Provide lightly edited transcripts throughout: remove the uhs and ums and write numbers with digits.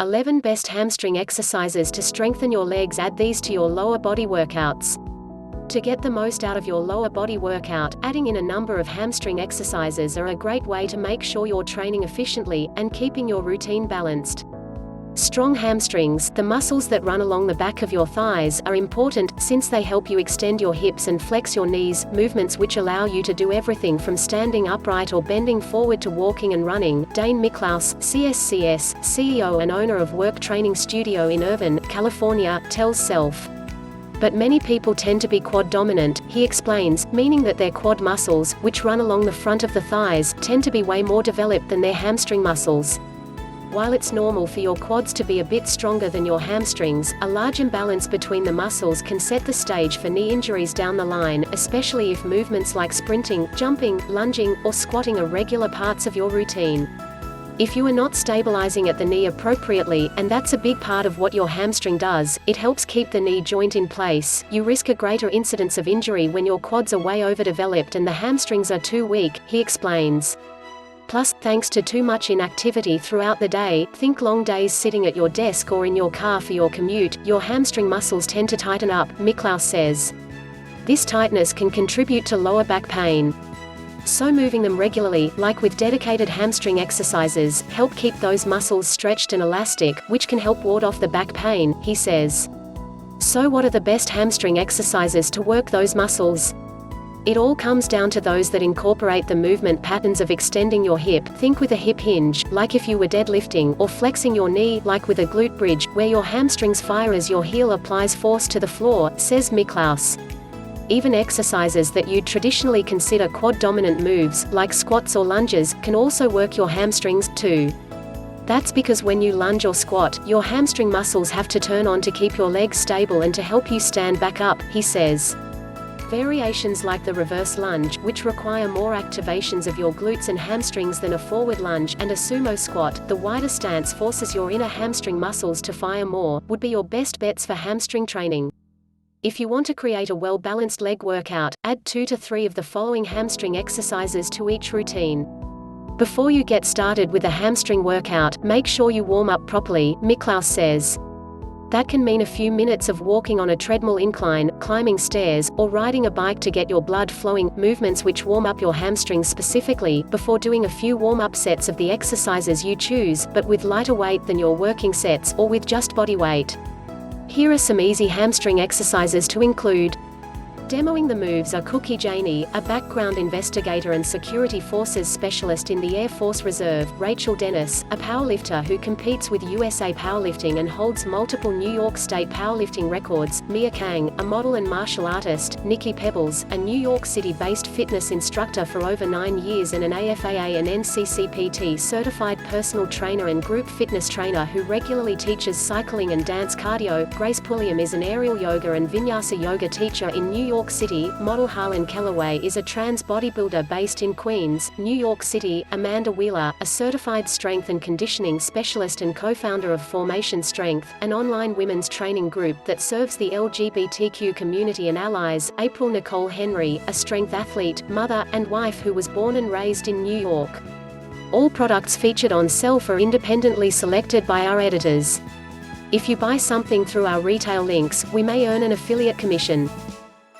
11 Best Hamstring Exercises to Strengthen Your Legs. Add these to your lower body workouts. To get the most out of your lower body workout, adding in a number of hamstring exercises are a great way to make sure you're training efficiently, and keeping your routine balanced. Strong hamstrings, the muscles that run along the back of your thighs, are important, since they help you extend your hips and flex your knees, movements which allow you to do everything from standing upright or bending forward to walking and running. Dane Miklaus, CSCS, CEO and owner of Work Training Studio in Irvine, California, tells Self. But many people tend to be quad dominant, he explains, meaning that their quad muscles, which run along the front of the thighs, tend to be way more developed than their hamstring muscles. While it's normal for your quads to be a bit stronger than your hamstrings, a large imbalance between the muscles can set the stage for knee injuries down the line, especially if movements like sprinting, jumping, lunging, or squatting are regular parts of your routine. If you are not stabilizing at the knee appropriately, and that's a big part of what your hamstring does, it helps keep the knee joint in place, you risk a greater incidence of injury when your quads are way overdeveloped and the hamstrings are too weak, he explains. Plus, thanks to too much inactivity throughout the day, think long days sitting at your desk or in your car for your commute, your hamstring muscles tend to tighten up, Miklaus says. This tightness can contribute to lower back pain. So moving them regularly, like with dedicated hamstring exercises, help keep those muscles stretched and elastic, which can help ward off the back pain, he says. So what are the best hamstring exercises to work those muscles? It all comes down to those that incorporate the movement patterns of extending your hip, think with a hip hinge, like if you were deadlifting, or flexing your knee, like with a glute bridge, where your hamstrings fire as your heel applies force to the floor, says Miklaus. Even exercises that you'd traditionally consider quad-dominant moves, like squats or lunges, can also work your hamstrings, too. That's because when you lunge or squat, your hamstring muscles have to turn on to keep your legs stable and to help you stand back up, he says. Variations like the reverse lunge, which require more activations of your glutes and hamstrings than a forward lunge, and a sumo squat, the wider stance forces your inner hamstring muscles to fire more, would be your best bets for hamstring training. If you want to create a well-balanced leg workout, add 2 to 3 of the following hamstring exercises to each routine. Before you get started with a hamstring workout, make sure you warm up properly, Miklaus says. That can mean a few minutes of walking on a treadmill incline, climbing stairs, or riding a bike to get your blood flowing, movements which warm up your hamstrings specifically, before doing a few warm-up sets of the exercises you choose, but with lighter weight than your working sets, or with just body weight. Here are some easy hamstring exercises to include. Demoing the moves are Cookie Janey, a background investigator and security forces specialist in the Air Force Reserve, Rachel Dennis, a powerlifter who competes with USA Powerlifting and holds multiple New York State powerlifting records, Mia Kang, a model and martial artist, Nikki Pebbles, a New York City-based fitness instructor for over 9 years and an AFAA and NCCPT certified personal trainer and group fitness trainer who regularly teaches cycling and dance cardio. Grace Pulliam is an aerial yoga and vinyasa yoga teacher in New York City. Model Harlan Kellaway is a trans bodybuilder based in Queens, New York City. Amanda Wheeler, a certified strength and conditioning specialist and co-founder of Formation Strength, an online women's training group that serves the LGBTQ community and allies. April Nicole Henry, a strength athlete, mother, and wife who was born and raised in New York. All products featured on Self are independently selected by our editors. If you buy something through our retail links, we may earn an affiliate commission.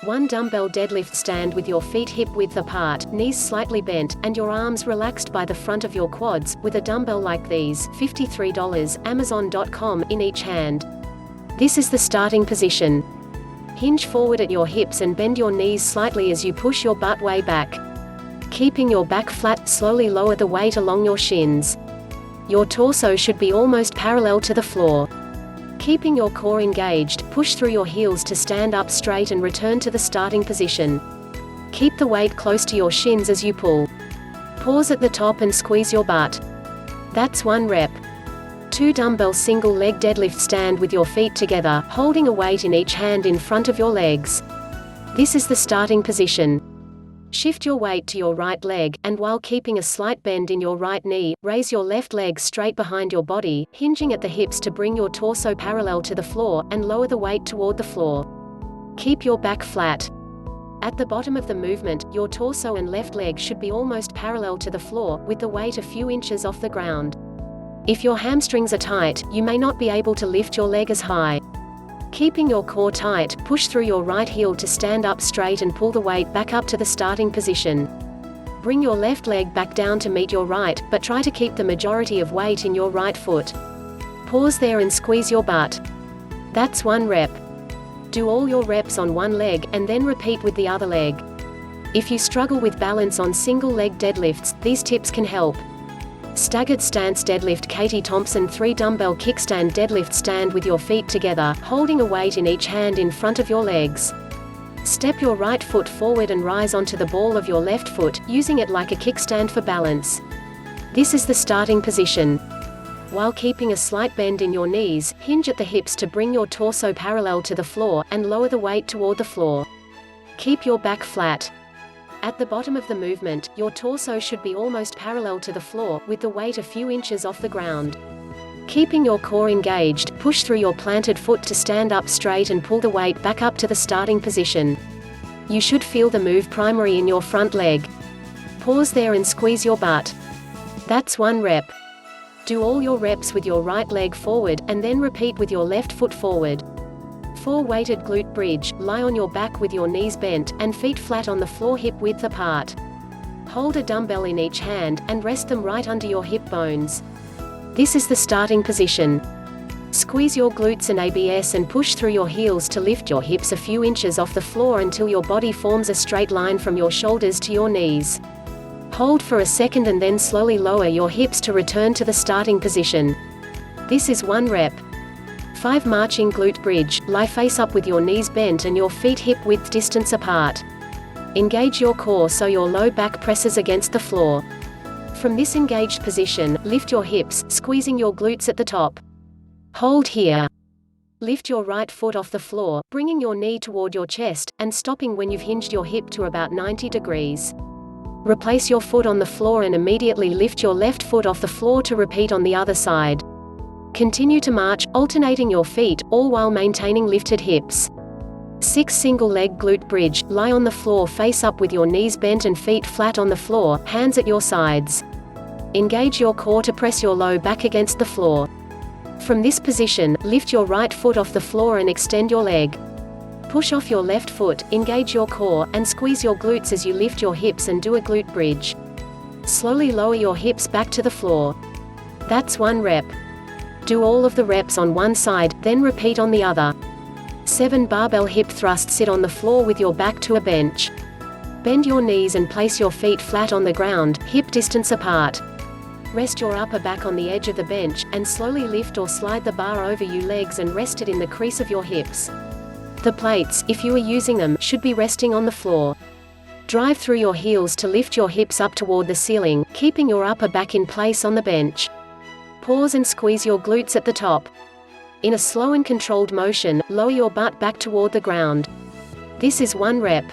1 dumbbell deadlift stand with your feet hip-width apart, knees slightly bent, and your arms relaxed by the front of your quads, with a dumbbell like these, $53, Amazon.com, in each hand. This is the starting position. Hinge forward at your hips and bend your knees slightly as you push your butt way back. Keeping your back flat, slowly lower the weight along your shins. Your torso should be almost parallel to the floor. Keeping your core engaged, push through your heels to stand up straight and return to the starting position. Keep the weight close to your shins as you pull. Pause at the top and squeeze your butt. That's 1 rep. 2 dumbbell single leg deadlift stand with your feet together, holding a weight in each hand in front of your legs. This is the starting position. Shift your weight to your right leg, and while keeping a slight bend in your right knee, raise your left leg straight behind your body, hinging at the hips to bring your torso parallel to the floor, and lower the weight toward the floor. Keep your back flat. At the bottom of the movement, your torso and left leg should be almost parallel to the floor, with the weight a few inches off the ground. If your hamstrings are tight, you may not be able to lift your leg as high. Keeping your core tight, push through your right heel to stand up straight and pull the weight back up to the starting position. Bring your left leg back down to meet your right, but try to keep the majority of weight in your right foot. Pause there and squeeze your butt. That's 1 rep. Do all your reps on one leg, and then repeat with the other leg. If you struggle with balance on single leg deadlifts, these tips can help. Staggered stance deadlift. Katie Thompson 3 dumbbell kickstand deadlift. Stand with your feet together, holding a weight in each hand in front of your legs. Step your right foot forward and rise onto the ball of your left foot, using it like a kickstand for balance. This is the starting position. While keeping a slight bend in your knees, hinge at the hips to bring your torso parallel to the floor, and lower the weight toward the floor. Keep your back flat. At the bottom of the movement, your torso should be almost parallel to the floor, with the weight a few inches off the ground. Keeping your core engaged, push through your planted foot to stand up straight and pull the weight back up to the starting position. You should feel the move primary in your front leg. Pause there and squeeze your butt. That's 1 rep. Do all your reps with your right leg forward, and then repeat with your left foot forward. 4 weighted glute bridge. Lie on your back with your knees bent, and feet flat on the floor, hip width apart. Hold a dumbbell in each hand, and rest them right under your hip bones. This is the starting position. Squeeze your glutes and abs and push through your heels to lift your hips a few inches off the floor until your body forms a straight line from your shoulders to your knees. Hold for a second and then slowly lower your hips to return to the starting position. This is 1 rep. 5 marching glute bridge. Lie face up with your knees bent and your feet hip width distance apart. Engage your core so your low back presses against the floor. From this engaged position, lift your hips, squeezing your glutes at the top. Hold here. Lift your right foot off the floor, bringing your knee toward your chest, and stopping when you've hinged your hip to about 90 degrees. Replace your foot on the floor and immediately lift your left foot off the floor to repeat on the other side. Continue to march, alternating your feet, all while maintaining lifted hips. 6 single leg glute bridge. Lie on the floor face up with your knees bent and feet flat on the floor, hands at your sides. Engage your core to press your low back against the floor. From this position, lift your right foot off the floor and extend your leg. Push off your left foot, engage your core, and squeeze your glutes as you lift your hips and do a glute bridge. Slowly lower your hips back to the floor. That's 1 rep. Do all of the reps on one side, then repeat on the other. 7 barbell hip thrust. Sit on the floor with your back to a bench. Bend your knees and place your feet flat on the ground, hip distance apart. Rest your upper back on the edge of the bench, and slowly lift or slide the bar over your legs and rest it in the crease of your hips. The plates, if you are using them, should be resting on the floor. Drive through your heels to lift your hips up toward the ceiling, keeping your upper back in place on the bench. Pause and squeeze your glutes at the top. In a slow and controlled motion, lower your butt back toward the ground. This is 1 rep.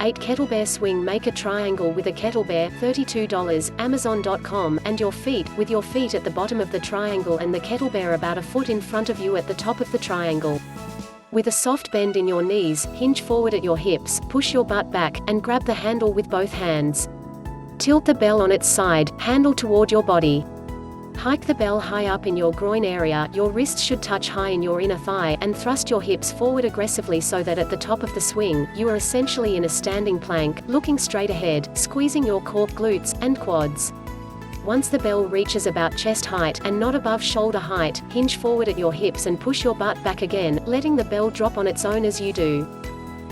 8 kettlebell swing. Make a triangle with a kettlebell, $32, Amazon.com, and your feet, with your feet at the bottom of the triangle and the kettlebell about a foot in front of you at the top of the triangle. With a soft bend in your knees, hinge forward at your hips, push your butt back, and grab the handle with both hands. Tilt the bell on its side, handle toward your body. Hike the bell high up in your groin area, your wrists should touch high in your inner thigh, and thrust your hips forward aggressively so that at the top of the swing, you are essentially in a standing plank, looking straight ahead, squeezing your core, glutes, and quads. Once the bell reaches about chest height, and not above shoulder height, hinge forward at your hips and push your butt back again, letting the bell drop on its own as you do.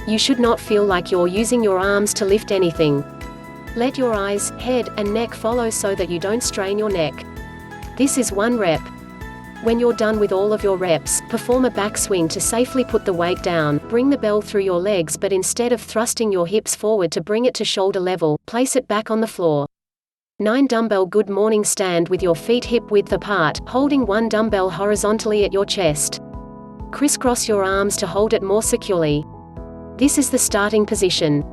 You should not feel like you're using your arms to lift anything. Let your eyes, head, and neck follow so that you don't strain your neck. This is 1 rep. When you're done with all of your reps, perform a backswing to safely put the weight down. Bring the bell through your legs, but instead of thrusting your hips forward to bring it to shoulder level, place it back on the floor. 9 dumbbell good morning. Stand with your feet hip width apart, holding 1 dumbbell horizontally at your chest. Crisscross your arms to hold it more securely. This is the starting position.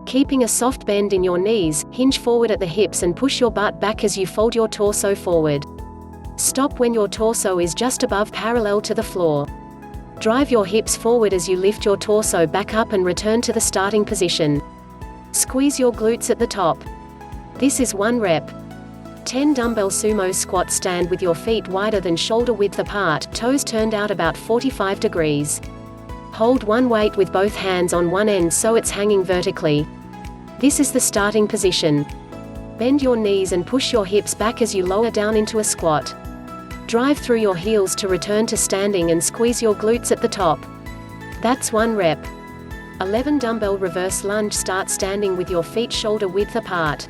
Keeping a soft bend in your knees, hinge forward at the hips and push your butt back as you fold your torso forward. Stop when your torso is just above parallel to the floor. Drive your hips forward as you lift your torso back up and return to the starting position. Squeeze your glutes at the top. This is 1 rep. 10 dumbbell sumo squat. Stand with your feet wider than shoulder width apart, toes turned out about 45 degrees. Hold one weight with both hands on one end so it's hanging vertically. This is the starting position. Bend your knees and push your hips back as you lower down into a squat. Drive through your heels to return to standing and squeeze your glutes at the top. That's 1 rep. 11 dumbbell reverse lunge. Start standing with your feet shoulder width apart.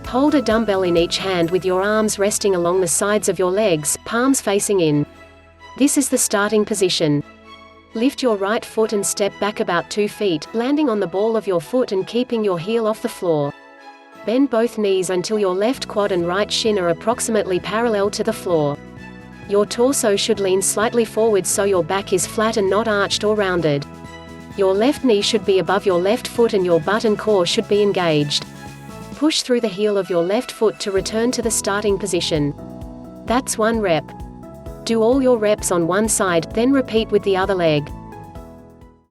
Hold a dumbbell in each hand with your arms resting along the sides of your legs, palms facing in. This is the starting position. Lift your right foot and step back about 2 feet, landing on the ball of your foot and keeping your heel off the floor. Bend both knees until your left quad and right shin are approximately parallel to the floor. Your torso should lean slightly forward so your back is flat and not arched or rounded. Your left knee should be above your left foot and your butt and core should be engaged. Push through the heel of your left foot to return to the starting position. That's 1 rep. Do all your reps on one side, then repeat with the other leg.